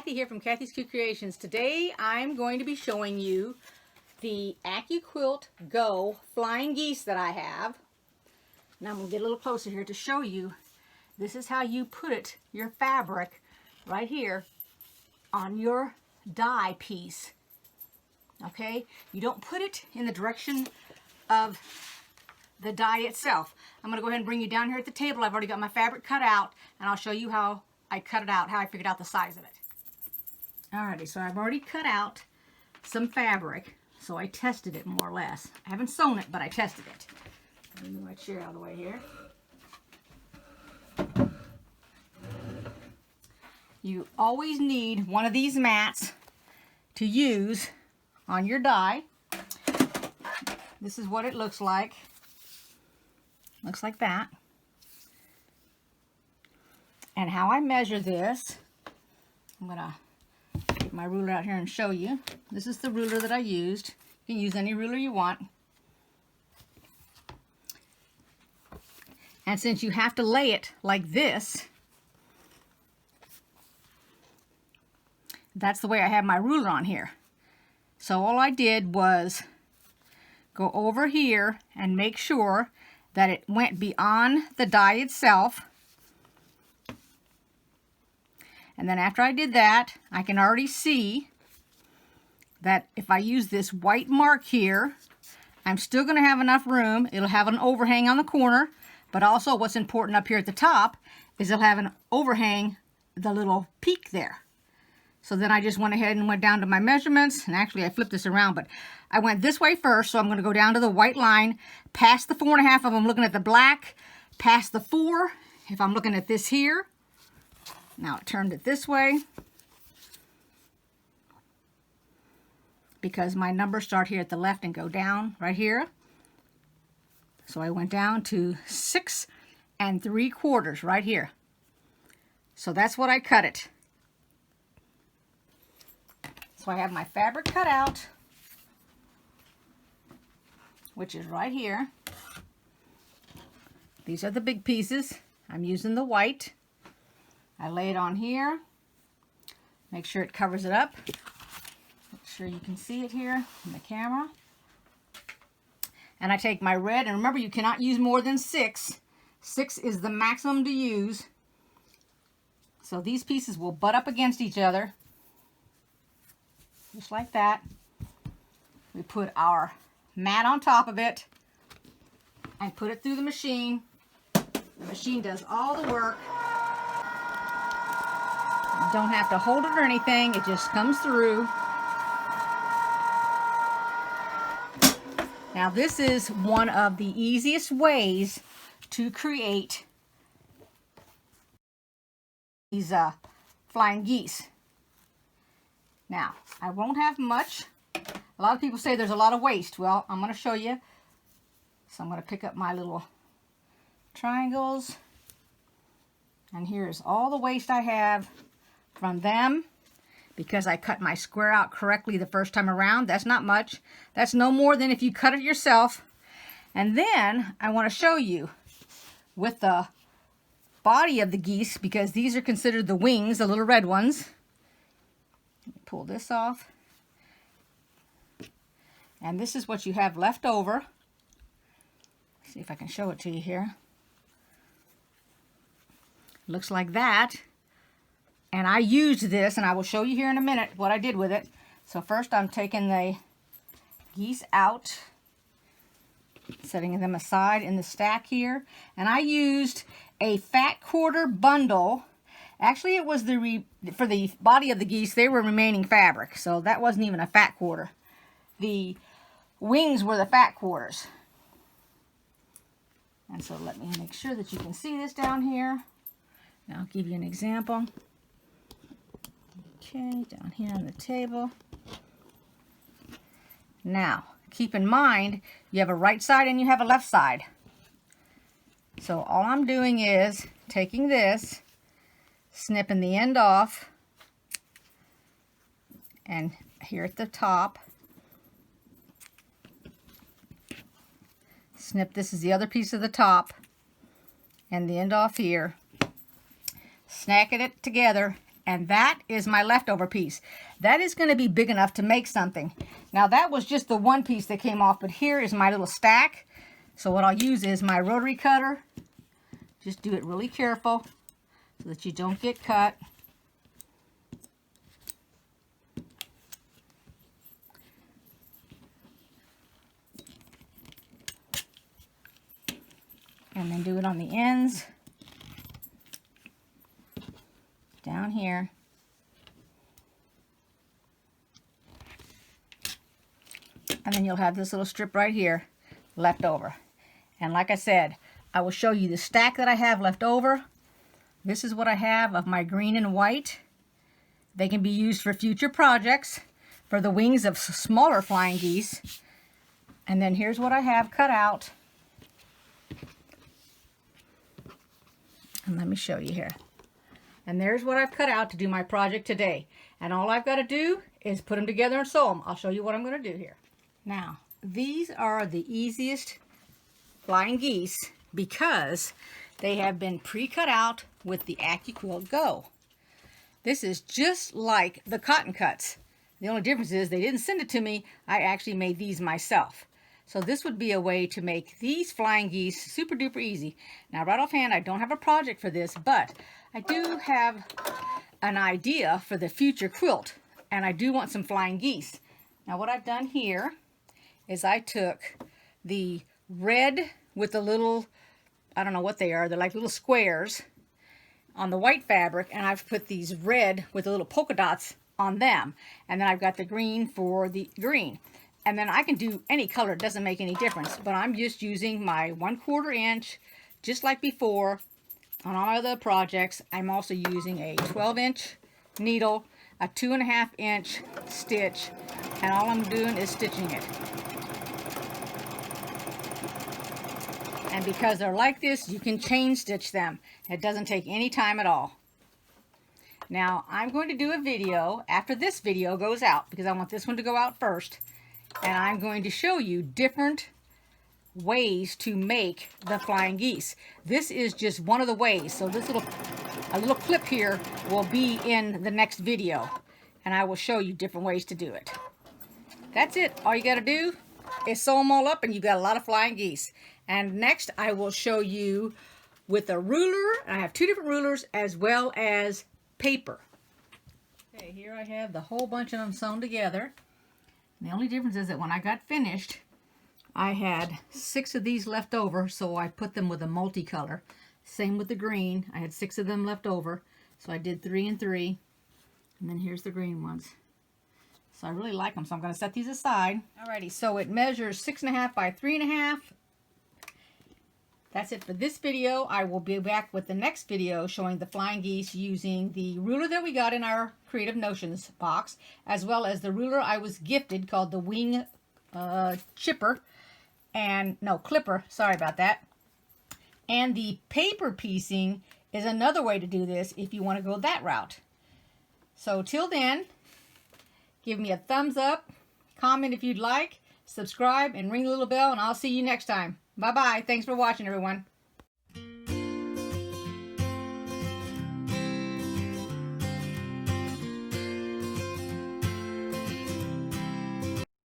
Kathy here from Kathyskutekreations. Today I'm going to be showing you the Accquilt Go flying geese that I have. Now I'm going to get a little closer here to show you. This is how you put your fabric right here on your die piece. Okay? You don't put it in the direction of the die itself. I'm going to go ahead and bring you down here at the table. I've already got my fabric cut out, and I'll show you how I cut it out, how I figured out the size of it. Alrighty, so I've already cut out some fabric, so I tested it more or less. I haven't sewn it, but I tested it. Let me move my chair out of the way here. You always need one of these mats to use on your die. This is what it looks like. Looks like that. And how I measure this, I'm going to get my ruler out here and show you. This is the ruler that I used. You can use any ruler you want. And since you have to lay it like this, that's the way I have my ruler on here. So all I did was go over here and make sure that it went beyond the die itself. And then after I did that, I can already see that if I use this white mark here, I'm still going to have enough room. It'll have an overhang on the corner, but also what's important up here at the top is it'll have an overhang, the little peak there. So then I just went ahead and went down to my measurements, and actually I flipped this around, but I went this way first, so I'm going to go down to the white line, past the 4.5 if I'm looking at the black, past the 4 if I'm looking at this here. Now it turned it this way because my numbers start here at the left and go down right here. So I went down to 6 3/4 right here. So that's what I cut it. So I have my fabric cut out, which is right here. These are the big pieces. I'm using the white. I lay it on here, make sure it covers it up, make sure you can see it here in the camera. And I take my red, and remember you cannot use more than 6. 6 is the maximum to use. So these pieces will butt up against each other, just like that. We put our mat on top of it and put it through the machine. The machine does all the work. You don't have to hold it or anything, it just comes through. Now this is one of the easiest ways to create these flying geese. Now, I won't have much. A lot of people say there's a lot of waste. Well, I'm going to show you. So I'm going to pick up my little triangles. And here's all the waste I have from them, because I cut my square out correctly the first time around. That's not much. That's no more than if you cut it yourself. And then I want to show you with the body of the geese, because these are considered the wings, the little red ones. Pull this off. And this is what you have left over. Let's see if I can show it to you here. Looks like that. And I used this, and I will show you here in a minute what I did with it. So first I'm taking the geese out, setting them aside in the stack here. And I used a fat quarter bundle. Actually, it was for the body of the geese, they were remaining fabric. So that wasn't even a fat quarter. The wings were the fat quarters. And so let me make sure that you can see this down here. Now I'll give you an example. Okay, down here on the table. Now, keep in mind, you have a right side and you have a left side. So all I'm doing is taking this, snipping the end off, and here at the top, snip, this is the other piece of the top, and the end off here, snacking it together, and that is my leftover piece. That is going to be big enough to make something. Now that was just the one piece that came off, but here is my little stack. So what I'll use is my rotary cutter. Just do it really careful so that you don't get cut. And then do it on the ends. Down here. And then you'll have this little strip right here left over. And like I said, I will show you the stack that I have left over. This is what I have of my green and white. They can be used for future projects, for the wings of smaller flying geese. And then here's what I have cut out. And let me show you here. And there's what I've cut out to do my project today. And all I've got to do is put them together and sew them. I'll show you what I'm going to do here. Now, these are the easiest flying geese because they have been pre-cut out with the Accquilt Go. This is just like the cotton cuts. The only difference is they didn't send it to me. I actually made these myself. So this would be a way to make these flying geese super duper easy. Now right offhand, I don't have a project for this, but I do have an idea for the future quilt. And I do want some flying geese. Now what I've done here is I took the red with the little, I don't know what they are, they're like little squares on the white fabric, and I've put these red with the little polka dots on them. And then I've got the green for the green. And then I can do any color, it doesn't make any difference. But I'm just using my 1/4 inch, just like before on all my other projects. I'm also using a 12-inch needle, a 2.5 inch stitch, and all I'm doing is stitching it. And because they're like this, you can chain stitch them. It doesn't take any time at all. Now, I'm going to do a video after this video goes out, because I want this one to go out first. And I'm going to show you different ways to make the flying geese. This is just one of the ways. So this a little clip here will be in the next video. And I will show you different ways to do it. That's it. All you got to do is sew them all up and you've got a lot of flying geese. And next I will show you with a ruler. I have 2 different rulers as well as paper. Okay, here I have the whole bunch of them sewn together. The only difference is that when I got finished, I had 6 of these left over, so I put them with a multicolor. Same with the green. I had 6 of them left over, so I did 3 and 3. And then here's the green ones. So I really like them, so I'm going to set these aside. Alrighty, so it measures 6.5 by 3.5. That's it for this video. I will be back with the next video showing the flying geese using the ruler that we got in our Creative Notions box, as well as the ruler I was gifted called the Wing Clipper. Sorry about that. And the paper piecing is another way to do this if you want to go that route. So till then, give me a thumbs up, comment if you'd like, subscribe, and ring the little bell, and I'll see you next time. Bye-bye. Thanks for watching, everyone.